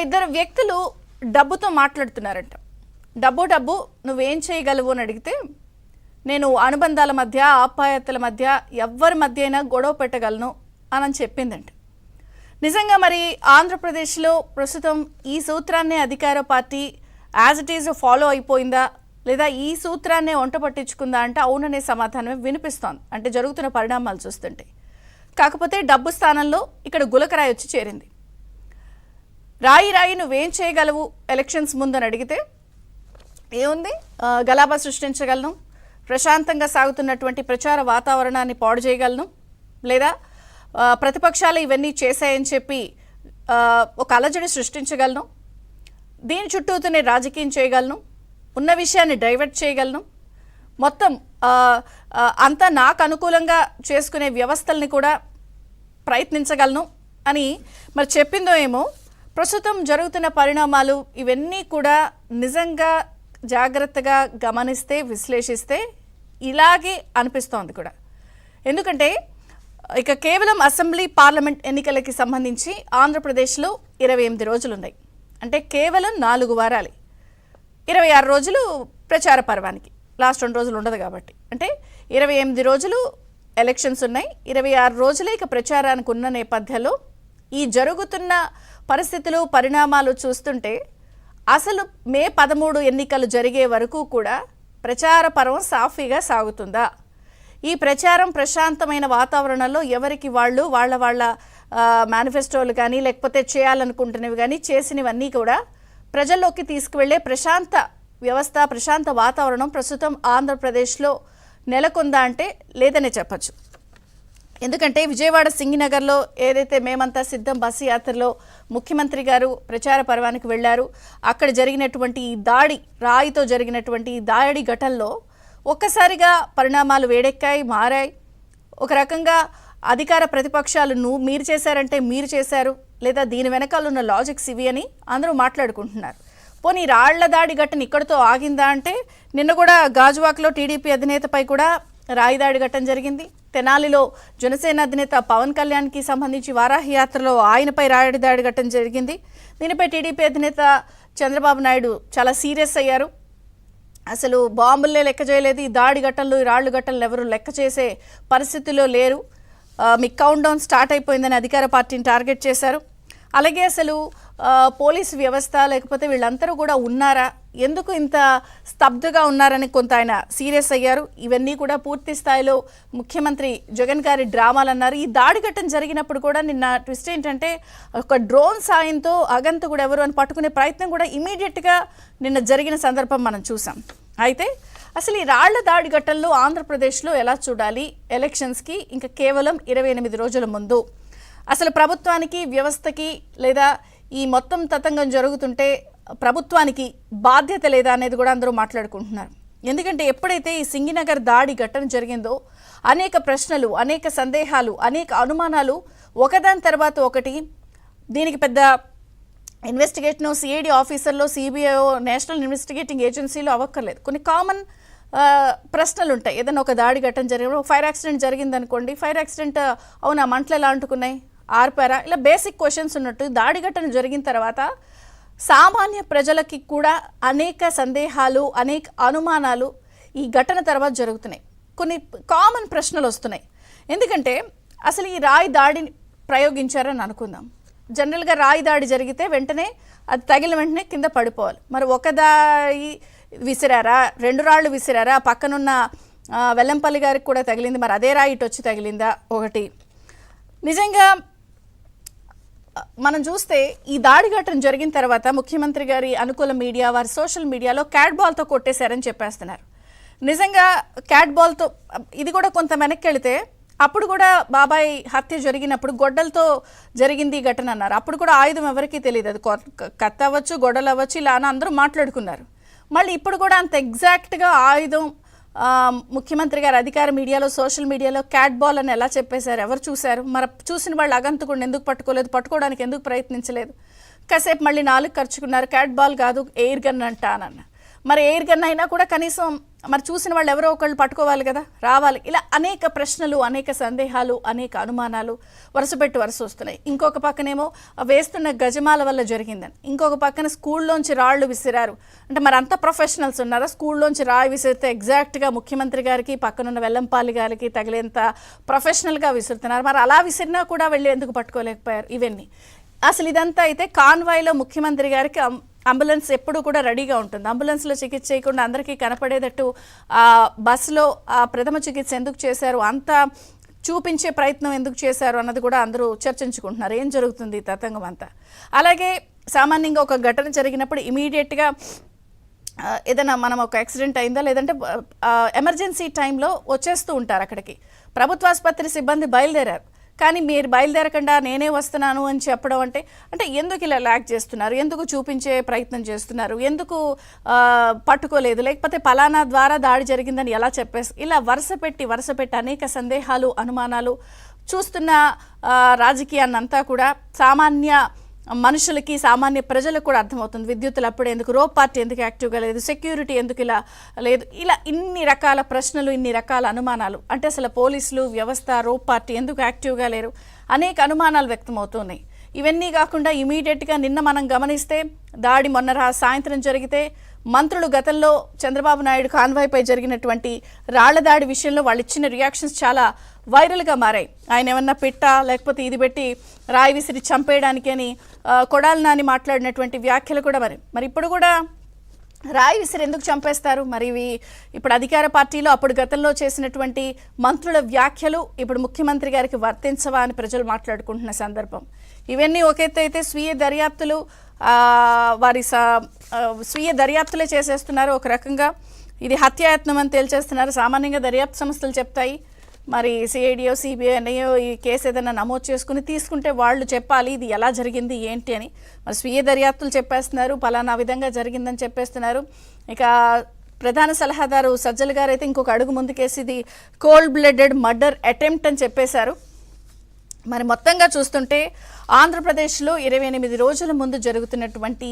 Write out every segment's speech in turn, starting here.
ఇద్దరు వ్యక్తులు డబ్బుతో మాట్లాడుతున్నారంట. డబ్బు నువ్వేం చేయగలవు అని అడిగితే, నేను అనుబంధాల మధ్య ఆప్యాయతల మధ్య ఎవ్వరి మధ్య అయినా గొడవ పెట్టగలను అని చెప్పిందంట. నిజంగా మరి ఆంధ్రప్రదేశ్లో ప్రస్తుతం ఈ సూత్రాన్నే అధికార party as it is follow అయిపోయిందా, లేదా ఈ సూత్రాన్నే వంట పట్టించుకుందా అంటే అవుననే సమాధానమే వినిపిస్తోంది, అంటే జరుగుతున్న పరిణామాలు చూస్తుంటే. కాకపోతే డబ్బు స్థానంలో ఇక్కడ గులకరాయి వచ్చి చేరింది. రాయి నువ్వేం చేయగలవు ఎలక్షన్స్ ముందని అడిగితే ఏముంది, గలాబా సృష్టించగలను, ప్రశాంతంగా సాగుతున్నటువంటి ప్రచార వాతావరణాన్ని పాడు చేయగలను, లేదా ప్రతిపక్షాలు ఇవన్నీ చేశాయని చెప్పి ఒక అలజడి సృష్టించగలను, దీని చుట్టూతోనే రాజకీయం చేయగలను, ఉన్న విషయాన్ని డైవర్ట్ చేయగలను, మొత్తం అంతా నాకు అనుకూలంగా చేసుకునే వ్యవస్థల్ని కూడా ప్రయత్నించగలను అని మరి చెప్పిందో ఏమో. ప్రస్తుతం జరుగుతున్న పరిణామాలు ఇవన్నీ కూడా నిజంగా జాగ్రత్తగా గమనిస్తే విశ్లేషిస్తే ఇలాగే అనిపిస్తోంది కూడా. ఎందుకంటే ఇక కేవలం అసెంబ్లీ పార్లమెంట్ ఎన్నికలకి సంబంధించి ఆంధ్రప్రదేశ్లో 28 రోజులు ఉన్నాయి. అంటే కేవలం 4 వారాలు, 26 రోజులు ప్రచార పర్వానికి, లాస్ట్ 2 రోజులు ఉండదు కాబట్టి. అంటే 28 రోజులు ఎలక్షన్స్ ఉన్నాయి, 26 రోజులే ఇక ప్రచారానికి ఉన్న నేపథ్యంలో ఈ జరుగుతున్న పరిస్థితులు పరిణామాలు చూస్తుంటే అసలు మే 13 ఎన్నికలు జరిగే వరకు కూడా ప్రచార పర్వం సాఫీగా సాగుతుందా, ఈ ప్రచారం ప్రశాంతమైన వాతావరణంలో ఎవరికి వాళ్ళు వాళ్ళ మేనిఫెస్టోలు కానీ లేకపోతే చేయాలనుకుంటున్నవి కానీ చేసినవన్నీ కూడా ప్రజల్లోకి తీసుకువెళ్లే ప్రశాంత వ్యవస్థ ప్రశాంత వాతావరణం ప్రస్తుతం ఆంధ్రప్రదేశ్లో నెలకొందా అంటే లేదనే చెప్పచ్చు. ఎందుకంటే విజయవాడ సింగినగర్లో ఏదైతే మేమంతా సిద్ధం బస్సు యాత్రలో ముఖ్యమంత్రి గారు ప్రచార పర్వానికి వెళ్ళారు, అక్కడ జరిగినటువంటి ఈ దాడి, రాయితో జరిగినటువంటి ఈ దాడి ఘటనలో ఒక్కసారిగా పరిణామాలు వేడెక్కాయి, మారాయి. ఒక రకంగా అధికార ప్రతిపక్షాలు మీరు చేశారంటే మీరు చేశారు, లేదా దీని వెనకాల ఉన్న లాజిక్స్ ఇవి అని అందరూ మాట్లాడుకుంటున్నారు. పోనీ రాళ్ల దాడి ఘటన ఇక్కడితో ఆగిందా అంటే నిన్న కూడా గాజువాక్లో టీడీపీ అధినేతపై కూడా రాయి దాడి ఘటన జరిగింది. తెనాలిలో జనసేన అధినేత పవన్ కళ్యాణ్కి సంబంధించి వారాహి యాత్రలో ఆయనపై రాయి దాడి ఘటన జరిగింది. దీనిపై టీడీపీ అధినేత చంద్రబాబు నాయుడు చాలా సీరియస్ అయ్యారు. అసలు బాంబులే లెక్క చేయలేదు, ఈ దాడి ఘటనలు ఈ రాళ్లు ఘటనలు ఎవరు లెక్క చేసే పరిస్థితిలో లేరు, మీ కౌంట్ డౌన్ స్టార్ట్ అయిపోయిందని అధికార పార్టీని టార్గెట్ చేశారు. అలాగే అసలు పోలీసు వ్యవస్థ లేకపోతే వీళ్ళందరూ కూడా ఉన్నారా, ఎందుకు ఇంత స్తబ్దుగా ఉన్నారని కొంత ఆయన సీరియస్ అయ్యారు. ఇవన్నీ కూడా పూర్తి స్థాయిలో ముఖ్యమంత్రి జగన్ గారి డ్రామాలు అన్నారు. ఈ దాడి ఘటన జరిగినప్పుడు కూడా నిన్న ట్విస్ట్ ఏంటంటే ఒక డ్రోన్ సాయంతో అగంతకుడు ఎవరు అని పట్టుకునే ప్రయత్నం కూడా ఇమీడియట్గా నిన్న జరిగిన సందర్భం మనం చూసాం. అయితే అసలు ఈ రాళ్ల దాడి ఘటనలో ఆంధ్రప్రదేశ్లో ఎలా చూడాలి, ఎలక్షన్స్కి ఇంకా కేవలం 28 రోజుల ముందు అసలు ప్రభుత్వానికి వ్యవస్థకి లేదా ఈ మొత్తం తతంగం జరుగుతుంటే ప్రభుత్వానికి బాధ్యత లేదా అనేది కూడా అందరూ మాట్లాడుకుంటున్నారు. ఎందుకంటే ఎప్పుడైతే ఈ సింగినగర్ దాడి ఘటన జరిగిందో అనేక ప్రశ్నలు, అనేక సందేహాలు, అనేక అనుమానాలు ఒకదాని తర్వాత ఒకటి. దీనికి పెద్ద ఇన్వెస్టిగేషన్ సిఐడి ఆఫీసర్లో, సిబిఐ, నేషనల్ ఇన్వెస్టిగేటింగ్ ఏజెన్సీలో అవ్వక్కర్లేదు. కొన్ని కామన్ ప్రశ్నలు ఉంటాయి. ఏదైనా ఒక దాడి ఘటన జరిగినప్పుడు ఫైర్ యాక్సిడెంట్ జరిగిందనుకోండి, ఫైర్ యాక్సిడెంట్ అవునా, మంటలు ఎలా అంటుకున్నాయి, ఆర్పారా, ఇలా బేసిక్ క్వశ్చన్స్ ఉన్నట్టు దాడి ఘటన జరిగిన తర్వాత సామాన్య ప్రజలకి కూడా అనేక సందేహాలు, అనేక అనుమానాలు ఈ ఘటన తర్వాత జరుగుతున్నాయి. కొన్ని కామన్ ప్రశ్నలు వస్తున్నాయి. ఎందుకంటే అసలు ఈ రాయి దాడిని ప్రయోగించారని అనుకుందాం. జనరల్గా రాయి దాడి జరిగితే వెంటనే అది తగిలిన వెంటనే కింద పడిపోవాలి. మరి ఒక దాడి విసిరారా, 2 రాళ్ళు విసిరారా, పక్కనున్న వెల్లంపల్లి గారికి కూడా తగిలింది, మరి అదే రాయి ఇటు వచ్చి తగిలిందా ఒకటి. నిజంగా మనం చూస్తే ఈ దాడి ఘటన జరిగిన తర్వాత ముఖ్యమంత్రి గారి అనుకూల మీడియా వారి సోషల్ మీడియాలో క్యాట్ బాల్తో కొట్టేశారని చెప్పేస్తున్నారు. నిజంగా క్యాట్ బాల్తో ఇది కూడా కొంత వెనక్కి వెళితే అప్పుడు కూడా బాబాయ్ హత్య జరిగినప్పుడు గొడ్డలతో జరిగింది ఘటన అన్నారు. అప్పుడు కూడా ఆయుధం ఎవరికీ తెలియదు, అది కత్తి అవ్వచ్చు, గొడ్డలు అవ్వచ్చు, ఇలా అని అందరూ మాట్లాడుకున్నారు. మళ్ళీ ఇప్పుడు కూడా అంత ఎగ్జాక్ట్గా ఆయుధం ముఖ్యమంత్రి గారు అధికార మీడియాలో సోషల్ మీడియాలో క్యాట్ బాల్ అని ఎలా చెప్పేశారు, ఎవరు చూశారు, మరి చూసిన వాళ్ళు అగంతకుడిని ఎందుకు పట్టుకోలేదు, పట్టుకోవడానికి ఎందుకు ప్రయత్నించలేదు, కాసేపు మళ్ళీ 4 ఖర్చుకున్నారు, క్యాట్ బాల్ కాదు ఎయిర్ గన్ అంటానన్న. మరి ఎయిర్ గన్ అయినా కూడా కనీసం మరి చూసిన వాళ్ళు ఎవరో ఒకళ్ళు పట్టుకోవాలి కదా, రావాలి. ఇలా అనేక ప్రశ్నలు, అనేక సందేహాలు, అనేక అనుమానాలు వరుసపెట్టి వరుస వస్తున్నాయి. ఇంకొక పక్కనేమో వేస్తున్న గజమాల వల్ల జరిగిందని, ఇంకొక పక్కన స్కూల్లోంచి రాళ్ళు విసిరారు అంటే మరి అంత ప్రొఫెషనల్స్ ఉన్నారా? స్కూల్లోంచి రాయి విసిరితే ఎగ్జాక్ట్గా ముఖ్యమంత్రి గారికి పక్కనున్న వెల్లంపాలి గారికి తగిలేంత ప్రొఫెషనల్గా విసురుతున్నారు. మరి అలా విసిరినా కూడా వెళ్ళి ఎందుకు పట్టుకోలేకపోయారు? ఇవన్నీ అసలు ఇదంతా అయితే కాన్వాయ్లో ముఖ్యమంత్రి గారికి అంబులెన్స్ ఎప్పుడు కూడా రెడీగా ఉంటుంది. అంబులెన్స్లో చికిత్స చేయకుండా అందరికీ కనపడేటట్టు బస్సులో ప్రథమ చికిత్స ఎందుకు చేశారు, అంత చూపించే ప్రయత్నం ఎందుకు చేశారు అన్నది కూడా అందరూ చర్చించుకుంటున్నారు. ఏం జరుగుతుంది తతంగం అంతా. అలాగే సామాన్యంగా ఒక ఘటన జరిగినప్పుడు ఇమీడియట్గా ఏదైనా మనం ఒక యాక్సిడెంట్ అయిందా లేదంటే ఎమర్జెన్సీ టైంలో వచ్చేస్తూ ఉంటారు అక్కడికి. ప్రభుత్వ ఆసుపత్రి సిబ్బంది బయలుదేరారు, కానీ మీరు బయలుదేరకుండా నేనే వస్తున్నాను అని చెప్పడం అంటే ఎందుకు ఇలా ల్యాక్ చేస్తున్నారు, ఎందుకు చూపించే ప్రయత్నం చేస్తున్నారు, ఎందుకు పట్టుకోలేదు, లేకపోతే పలానా ద్వారా దాడి జరిగిందని ఎలా చెప్పేసి ఇలా వరుస పెట్టి అనేక సందేహాలు, అనుమానాలు చూస్తున్న రాజకీయాన్నంతా కూడా సామాన్య మనుషులకి, సామాన్య ప్రజలకు కూడా అర్థమవుతుంది. విద్యుత్తులు అప్పుడే ఎందుకు, రో పార్టీ ఎందుకు యాక్టివ్గా లేదు, సెక్యూరిటీ ఎందుకు ఇలా లేదు, ఇలా ఇన్ని రకాల ప్రశ్నలు, ఇన్ని రకాల అనుమానాలు. అంటే అసలు పోలీసులు వ్యవస్థ, రో పార్టీ ఎందుకు యాక్టివ్గా లేరు, అనేక అనుమానాలు వ్యక్తమవుతున్నాయి. ఇవన్నీ కాకుండా ఇమీడియట్గా నిన్న మనం గమనిస్తే దాడి మొన్న సాయంత్రం జరిగితే మంత్రులు గతంలో చంద్రబాబు నాయుడు కాన్వాయ్పై జరిగినటువంటి రాళ్ల దాడి విషయంలో వాళ్ళు ఇచ్చిన రియాక్షన్స్ చాలా వైరల్గా మారాయి. ఆయన ఏమన్నా పిట్టా లేకపోతే ఇది పెట్టి రాయి విసిరి చంపేయడానికి అని కొడాలి నాని మాట్లాడినటువంటి వ్యాఖ్యలు కూడా మరి ఇప్పుడు కూడా రాయి విసిరి ఎందుకు చంపేస్తారు? మరి ఇవి ఇప్పుడు అధికార పార్టీలో అప్పుడు గతంలో చేసినటువంటి మంత్రుల వ్యాఖ్యలు ఇప్పుడు ముఖ్యమంత్రి గారికి వర్తించవా అని ప్రజలు మాట్లాడుకుంటున్న సందర్భం. ఇవన్నీ ఒకెత్తైతే స్వీయ దర్యాప్తులు వారి స్వీయ దర్యాప్తులే చేసేస్తున్నారు. ఒక రకంగా ఇది హత్యాయత్నం అని తేల్చేస్తున్నారు. సామాన్యంగా దర్యాప్తు సంస్థలు చెప్తాయి, మరి సిఐడియో, సిబిఐ, ఎన్ఐఓ ఈ కేసు ఏదైనా నమోదు చేసుకుని తీసుకుంటే వాళ్ళు చెప్పాలి ఇది ఎలా జరిగింది ఏంటి అని. మరి స్వీయ దర్యాప్తులు చెప్పేస్తున్నారు, పలానా విధంగా జరిగిందని చెప్పేస్తున్నారు. ఇక ప్రధాన సలహాదారు సజ్జల గారు అయితే ఇంకొక అడుగు ముందుకేసి ఇది కోల్డ్ బ్లడెడ్ మర్డర్ అటెంప్ట్ అని చెప్పేశారు. మరి మొత్తంగా చూస్తుంటే ఆంధ్రప్రదేశ్లో 28 రోజుల ముందు జరుగుతున్నటువంటి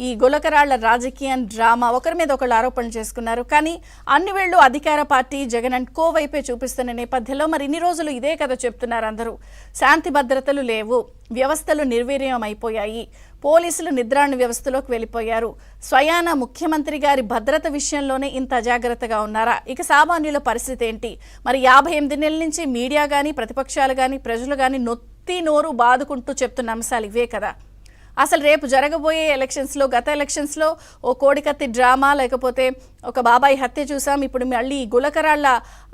ఈ గులకరాళ్ల రాజకీయ డ్రామా, ఒకరి మీద ఒకళ్ళు ఆరోపణలు చేసుకున్నారు. కానీ అన్ని వేళ్ళు అధికార పార్టీ జగన్ అండ్ కో వైపే చూపిస్తున్న నేపథ్యంలో మరి ఇన్ని రోజులు ఇదే కథ చెప్తున్నారు అందరూ. శాంతి భద్రతలు లేవు, వ్యవస్థలు నిర్వీర్యం అయిపోయాయి, పోలీసులు నిద్రాణ వ్యవస్థలోకి వెళ్ళిపోయారు, స్వయాన ముఖ్యమంత్రి గారి భద్రత విషయంలోనే ఇంత అజాగ్రత్తగా ఉన్నారా, ఇక సామాన్యుల పరిస్థితి ఏంటి? మరి 58 నెలల నుంచి మీడియా కానీ, ప్రతిపక్షాలు కానీ, ప్రజలు కానీ నొత్తి నోరు బాదుకుంటూ చెప్తున్న అంశాలు ఇవే కదా. అసలు రేపు జరగబోయే ఎలక్షన్స్లో, గత ఎలక్షన్స్లో ఓ కోడికత్తి డ్రామా, లేకపోతే ఒక బాబాయి హత్య చూసాం, ఇప్పుడు మళ్ళీ గులకరాళ్ల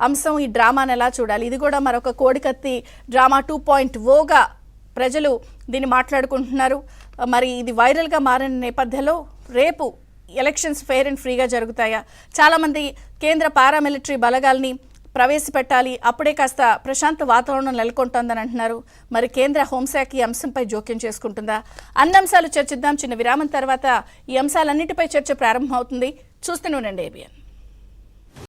అంశం, ఈ డ్రామాను ఎలా చూడాలి? ఇది కూడా మరొక కోడికత్తి డ్రామా 2.0గా ప్రజలు దీన్ని మాట్లాడుకుంటున్నారు. మరి ఇది వైరల్గా మారిన నేపథ్యంలో రేపు ఎలక్షన్స్ ఫెయిర్ అండ్ ఫ్రీగా జరుగుతాయా? చాలామంది కేంద్ర పారామిలిటరీ బలగాల్ని ప్రవేశపెట్టాలి, అప్పుడే కాస్త ప్రశాంత వాతావరణం నెలకొంటుందని అంటున్నారు. మరి కేంద్ర హోంశాఖ ఈ అంశంపై జోక్యం చేసుకుంటుందా? అన్ని అంశాలు చర్చిద్దాం. చిన్న విరామం తర్వాత ఈ అంశాలన్నిటిపై చర్చ ప్రారంభమవుతుంది. చూస్తూనే ఉండండి ABN.